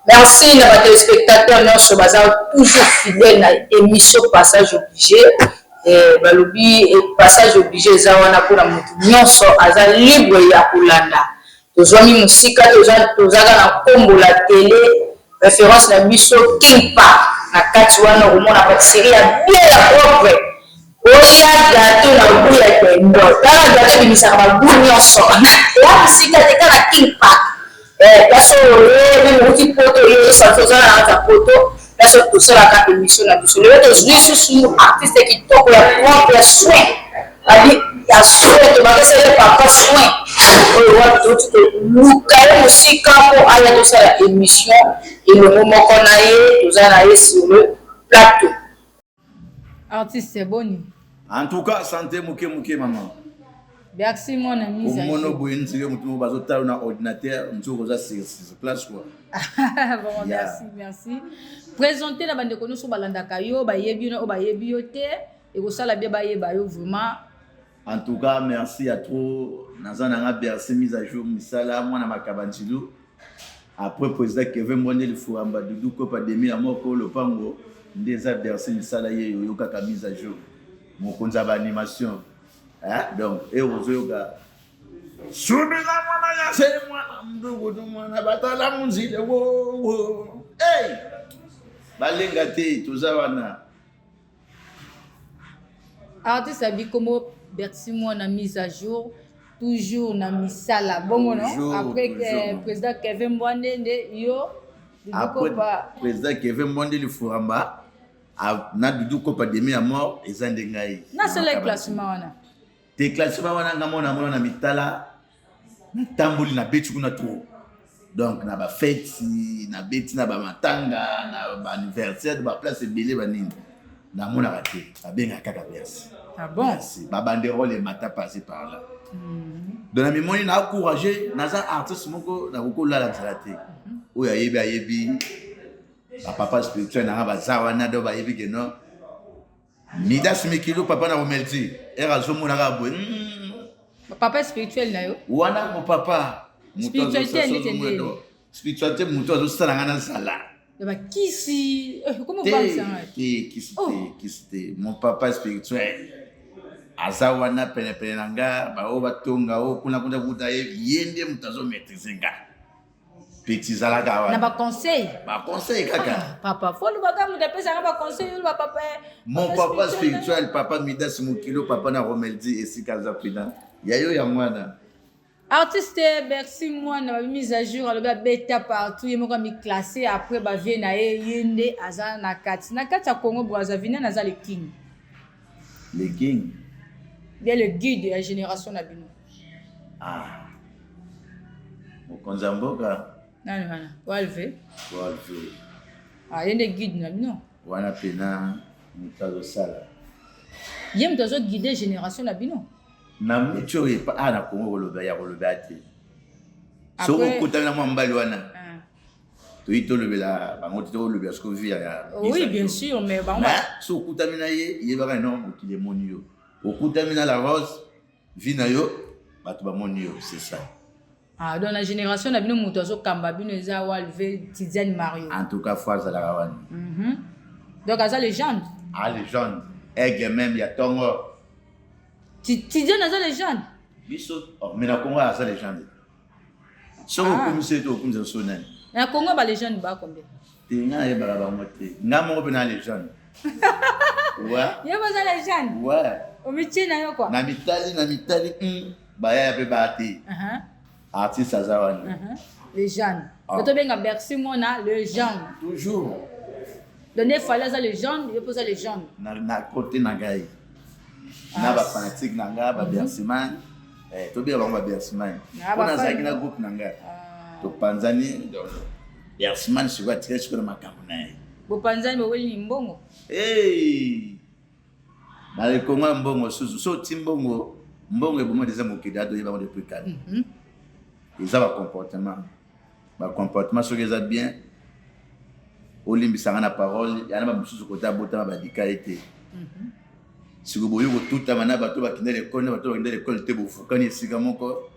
Merci à nos téléspectateurs, nous sommes toujours fidèles à l'émission Passage Obligé. Et Passage Obligé, nous sommes libre à Kulanda. Nous avons mis musique, nous avons la télé, référence à l'émission Kimpa. Na kati wana omona pâtisserie ya bien ya propre. Oya gâteau na goût ya pendo. Tala gâteau bimisaka ba goût nyonso. La musika te kana Kimpa. Kaso le moti poto ye sa fozana na poto. Kaso tout ça la émission na biso. Le to juste sur artiste qui toko ya propre soin. Ali ya soin to ba kese papa soin. Oyo wa tout luka musika ko aya to ça la émission. Et le moment qu'on a nous allons sur le plateau. Artiste, c'est bon. En tout cas, santé, mouké, maman. Merci, mon ami. Au mono, boyen, tu as un ordinateur, tu as sur place, quoi. Bon, merci. Présentez la bande de nous sur Balandakayo, Bayebino, Bayebiote, et vous savez bien, Bayebayo, vraiment. En tout cas, merci à toi. Nazana bercé mise à jour, Misala, moi, na Makabanchilou. Après, président Kevin Mwandeli Fouamba, Doudou Kopa Demi, Amoko, le Pango, des adversaires, les salariés, Yoka mise à jour. Mon konzaba animation. Donc, et aux yoga. Soubina Mwana, c'est moi, Mdogo, Mwana, Batala Munzi, wow. Hey! Balengate, Tozawana. Artiste Abikomo, Berti Mwana mise à jour. Toujours na misala bon non après que président Kevin Mwandende yo après président Kevin Mwandeli Furamba na Doudou Kopa Demi à mort ezande ngai na seul classement wana te classement wana ngamona na mitala na tamboli na beti kuna trop donc na ba fête na beti na ba matanga na ba anniversaire ba place belé banini na mona raté abenga kaka merci. Ah bon merci ba banderole et mata passé par là. Dans la mémoire, on a encouragé les artistes qui ont la zalate. Oya yebi papa spirituel na bazawa na do ba yebi que non. Midas Mikilo papa na romelti. Era zo mona ga bo. Papa spirituel na yo. Wana mon papa. Spiritualité n'était. Spiritualité muto zo sala ngana sala. Ba kisi comment on parle ça? Kisi mon papa spirituel. Azawana pele nanga ba o batonga o kuna kuta yende mutazo maîtriser nga petit zalaka wa na ba conseil kaka papa faut le baga mu depesa ba conseil le papa mon papa spirituel papa Midas Mukilo papa na Romeldi et Sikaza Pina yayo ya mwana artiste merci moi na mise à jour le beta partout yemo ko mi classé après ba vie na yende azana na kati ya Congo Brazzaville na za le king bien le guide de la génération Nabino. Au Konzamboka. Non. Walve. Il y a des guides Nabino. Wana pena mutazo sala. Yem dozo guider génération Nabino. Na micho e pa na Congo loba ya loba te. So ko kutana mo mbali wana. Toito lobela bango tito lobela ce que via. Oui, bien sûr, mais bango. So kutamina ye ba non ki le monio. Okutamina la rose vinayo batu ba monio c'est ça. Dans la génération na bino muto zo kamba bino eza walve Tidiane Mario. En tout cas fois za la rawani. Donc asa légende. Légende. Aigle même ya tongo. Tidiane asa légende. Biso mais na Congo asa légende. So comme c'est tout comme ça sonne. Na Congo ba légende ba combien? Tinga e ba ba moté. Ngamo pe na légende. Ouais. Yeba za légende. Ouais. Omitie na yo quoi? Na mitali ba ya pe ba te. Artiste azawani. Légende. Toto benga Bercy mona légende. Toujours. Donner fallait za légende, il pose légende. Na côté na gai. Na ba fanatique na nga ba Bercy man. To be ba Bercy man. Ona zaki na groupe na nga. To Panzani donc Bercy man se va tirer sur makambo na ye. Bo Panzani bo weli mbongo. Dans le Congo, mbongo so timbongo mbongo ebomo déjà mokida do yeba depuis calme. Ils ont un comportement sur les bien. Olimbi sangana parole, yana ba mususu kota bota ba dikaité. Si vous voyez tout amana bato ba kinde l'école, bato ba kinde l'école te bofukani esika moko.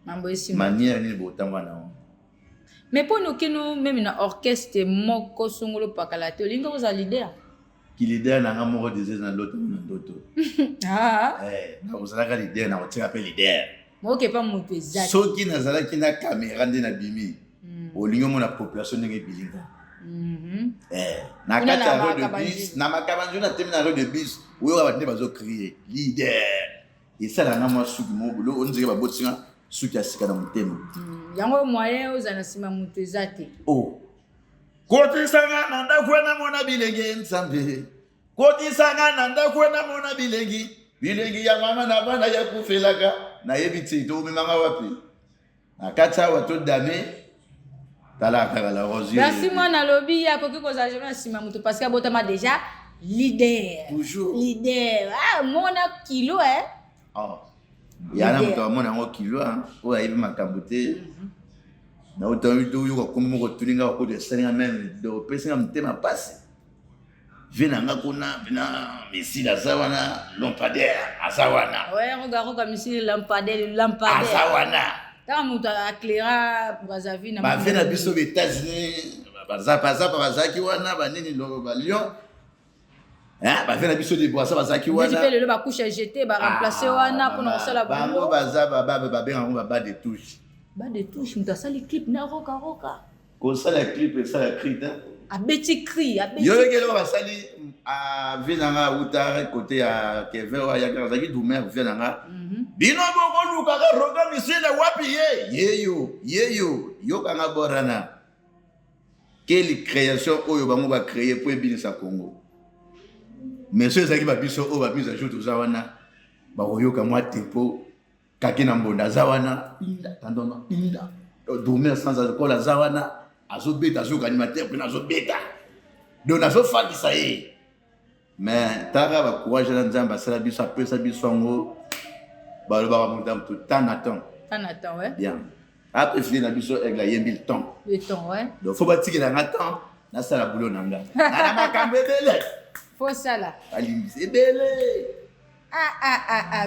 Mambo esi. Manière ni botamba na. Mais pour nous qui nous même dans orchestre moko songolo pakala te linga oza leader. Qui leader na nga moko des na l'autre na d'autres. Ah. Na ozala ka leader na otika pe leader. Moke pas moto exact. Soki nazala ki na caméra nde na bimi. Olingo mona population ndenge bilinga. Na kati ya rue de bus, na makabanjo na temi na rue de bus, oyo ba tende bazo crier leader. Et ça la na moi suki mo bolo on dirait ba botinga suki asika na mutema. Yango moyen oza na sima moto exact. Oh. Koti sanga nanda kwena mona bilenge nsambe. Koti sanga nanda kwena mona bilengi. Bilengi ya mama na bana ya kufelaka na yebiti to mimanga wapi. Na kata wato dame talaka la rosier. Merci moi na lobby ya koki koza jamais sima moto parce que botama déjà leader. Toujours. Leader. Ah mona kilo Oh. Yana moto mona ngo kilo o ayibi makambo te. Na otangi to yo ko mo ko tuninga ko de senga même do pesinga mtema passe. Vina nga kuna vina misila sawana lampadaire asawana. Ouais, regarde misila lampadaire. Asawana. Ta moto éclaira Brazzaville na. Ba vina biso aux États-Unis, bazaki wana banini lo ba Lyon. Ba vina biso de boisa bazaki wana. Tu peux le ba couche jeter ba remplacer wana pour na sala ba. Bango baza ba benga ba de touche. Ba de touche muta sali clip na roka. Ko sala clip et sala crit. A beti cri, a beti. Yo le ba sali a vinanga uta côté à Kevin ya kazaki dumer vinanga. Bino boko luka ka roga misila wapi yeyo kanga borana. Quelle création oyo bango ba créer pour ebinisa Congo. Mais ceux qui ba biso o ba mise à jour tout ça wana ba koyoka mwa tempo kakina mbonda zawana inda dumer sans alcool zawana azobeta azoka animateur puis azobeta donc azofandisa ye. Mais tara ba courage na nzamba sala biso apesa biso ngo ba lo ba montam tout temps ouais. Bien. Après fini na biso avec la yembi le temps. Le temps ouais. Donc faut pas tirer la temps na sala boulot nanga. Na makambe bele. Faut ça là. Ali c'est bele.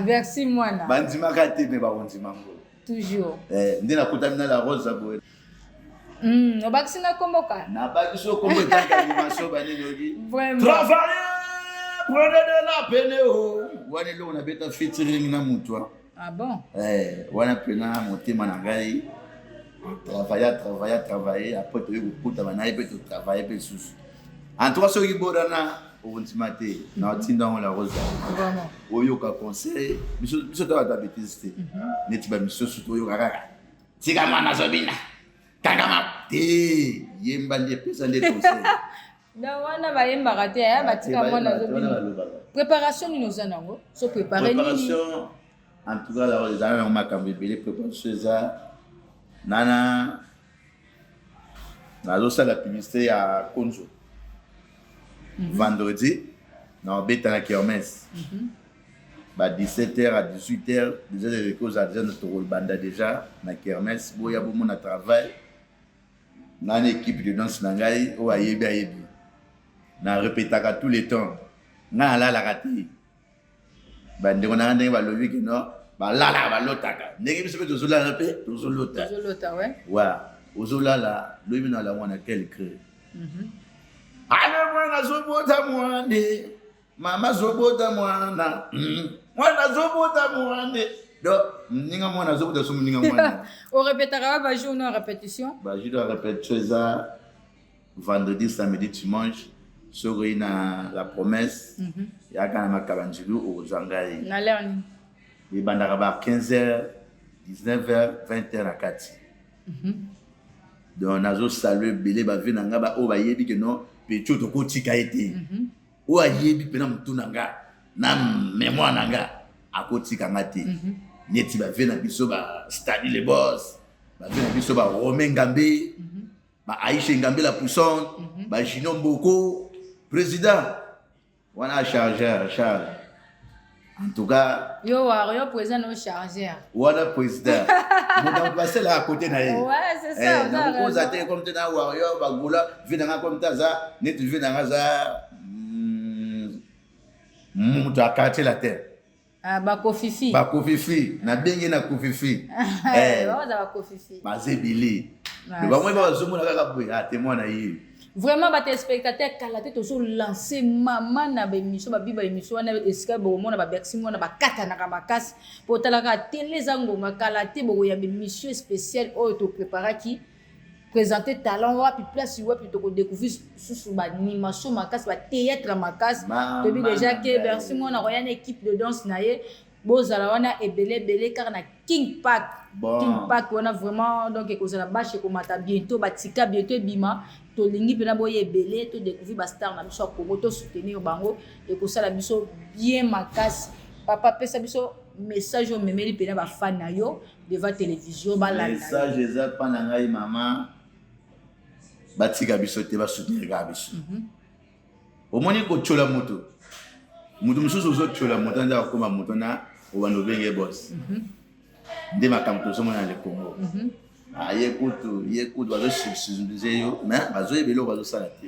Merci moi na. Bandima kate me ba ondima ngo. Toujours. Ndena kutamina la rose boy. Obakisina komboka. Na bakiso kombo tanga animation banini ogi. Vraiment. Travailler, prenez de la peine wana lo na beta featuring na mutu. Ah bon? Wana pena motema na ngai. Travailler après tu kukuta bana ipe tu travailler pe susu. En tout cas soki bodana obuntimate na tinda on la rose. Vraiment. Oyoka conseil, biso ta bêtise. Neti ba biso suto oyoka kaka. Tika mana zobina. Kangama te yemba ndi pesa ndi conseil. Na wana ba yemba kate ya batika mwana zobina. Préparation ni nozanango, so préparer nini. Préparation en tout cas la les années on m'a cambié préparation ça. Nana nazo la publicité à Konzo. Vendredi na beta na kermesse. Ba 17h à 18h déjà les causes à déjà notre banda déjà na kermesse boya bomo na travail. Na une équipe de danse nangai o ayebi. Na répétaka tous les temps. Na la raté. Ba ndeko na ndenge ba lobi que non. Ba la ba lotaka. Ndenge biso to zola pe to zolota. Zolota ouais. Wa ozola la lobi na la wana quel crée. Ale mwana zobota mwande. Mama zobota mwana. Mwana zobota mwande. Donc ninga mwana zobota sumu ninga mwana. On répétera ba jour en répétition. Ba je dois répéter ça vendredi, samedi, dimanche. Sur la promesse. Ya kana makabanjilu au Zangai. Na lerni. Et bandara 15h, 19h, 20h à 4. Donc nazo saluer belé ba venanga ba o ba yebi que non pecho to ko tika été. O ayebi pena mutunanga na mémoire nanga akotika ngati. Neti ba vena biso ba Stadi les boss. Ba vena biso ba Romain Ngambe. Ba Aïcha Ngambe la poussante, ba Gino Mboko, président. Wana chargeur charge. En tout cas, yo président no chargeur. Wana président. Mon passé là à côté na ouais, c'est ça. Na ko zaté comme tena warrior ba gola vinanga comme taza, net vinanga za mutu akate la terre. Ah ba kofifi. Ba kofifi, na bengi na kofifi. Ba kofifi. Ba zebili. Le ba moi ba zomo na kaka boy a témoin na yi. Vraiment ba téléspectateurs kala te tozo lancer maman na ba émission ba biba émission na esika bo mona ba Bercy mona ba kata na kamakasi po talaka télé zango makala te bo ya émission spéciale o to préparaki présenter talent wa puis place wa puis to découvrir sous ba animation makasi ba théâtre makasi to bi déjà que Bercy mona roya une équipe de danse na ye bozala wana ebele car na King Park King Park wana vraiment donc ekozala bache komata bientôt batika bientôt bima to lingi pena boye ebele to découvrir ba star na biso Congo to soutenir bango ekosala biso bien makasi papa pesa biso message o memeli pena ba fan na yo devant télévision ba la message eza pana ngai mama batika biso te ba soutenir ga biso omoni ko chola moto mususu zo chola moto nda koma moto na obando benge boss nde makamto so mona le Congo yekutu bazo subsidier yo mais bazo ebelo bazo sala te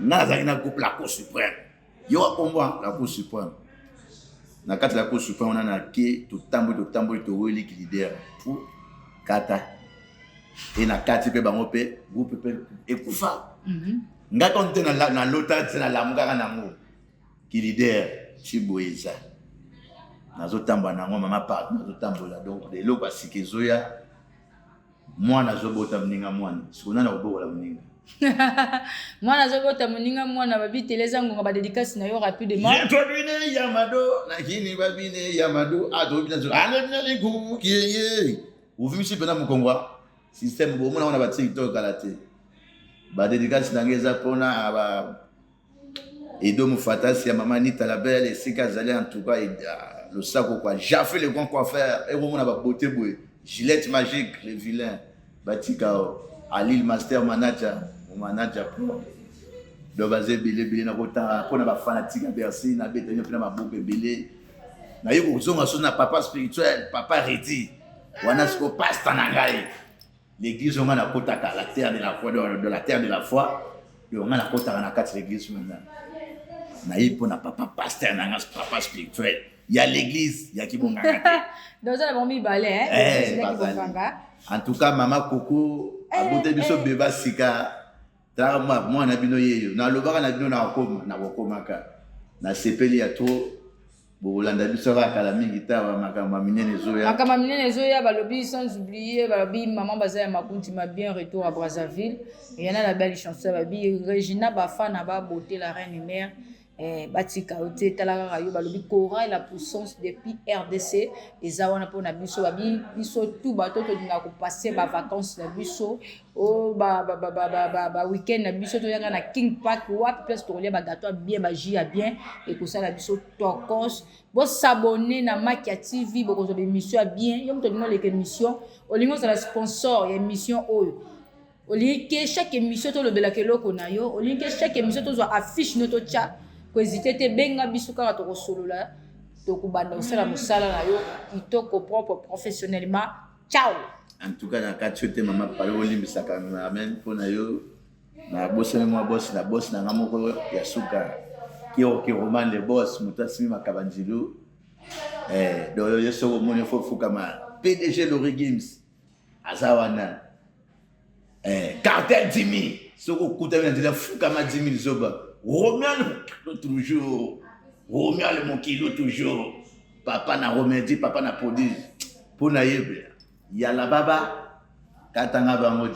naza ina couple la Cour suprême yo akomba la Cour suprême na kati la Cour suprême on a ke to tambo to weli ki leader pour kata et na kati pe bango pe groupe pe ekufa ngaka on te na lota te na lamuka kana ngo ki leader chiboyeza nazo tamba nango mama pa nazo tambola donc lelo kwa sikezoya mwana zobota mninga mwana sikuna na obola mninga mwana zobota mninga mwana babi teleza ngonga ba dédicace na yo rapidement to bine yamado na kini babine yamado ato bina zo ana ni ku kiye uvimisi pena mukongwa système bo mona ba TikTok kalate ba dédicace na ngeza pona ba Edo Mufatasi ya mama Nita la belle et Sika Zali en tout cas le sac quoi j'ai fait le grand coiffeur et on a beauté boy Gillette magique le vilain Batika Ali master manager pro do bazé belé na kota pona ba fanatique Bercy na betenyo pena mabuke belé na yiko zonga so na papa spirituel papa reti wana sko pastor na ngai l'église on a kota la terre de la foi de la terre de la foi et on a kota na quatre l'église maintenant na yipo na papa pasteur na ngas papa spirituel il y a l'église il y a qui bon ngaka donc ça bon mi balé hein en tout cas maman Coco abote biso beba sika ta moi na bino yeyo na lobaka na bino na kokomaka na sepeli ya to bolanda biso kala mingi ta makamba minene zoya balobi sans oublier balobi maman bazaya makunti ma bien retour à Brazzaville et y en a la belle chanson babi Regina Bafana ba beauté la reine mère batika ote talaka rayo balobi Cora et la puissance depuis RDC eza wana pona biso babi biso tout bato to dinga ko passer ba vacances na biso o ba week-end na biso to yanga na King Park wa place to lia ba gâteau bien ba jus bien et ko sala biso tokos bo s'abonner na Makia TV bo ko zo émission bien yo to dinga les émissions o lingo za sponsor ya émission oyo o linke chaque émission to le belake loko na yo o linke chaque émission to zo affiche noto cha ko hésiter te benga biso kaka to kosolola to kubanda osala musala na yo kitoko propre professionnellement ciao en tout cas na katiote mama palo olimbisa cameraman pona yo na boss na boss na ngamoko ya suka ki roman le boss mutasimi makabanjilo do yo so moni fo fukama PDG Lori Games azawana cartel Dimi soko kutana ndila fukama 10 000 zoba Romial toujours Romial mon kilo toujours papa na Romédie papa na Podi pona yebe ya la baba katanga bango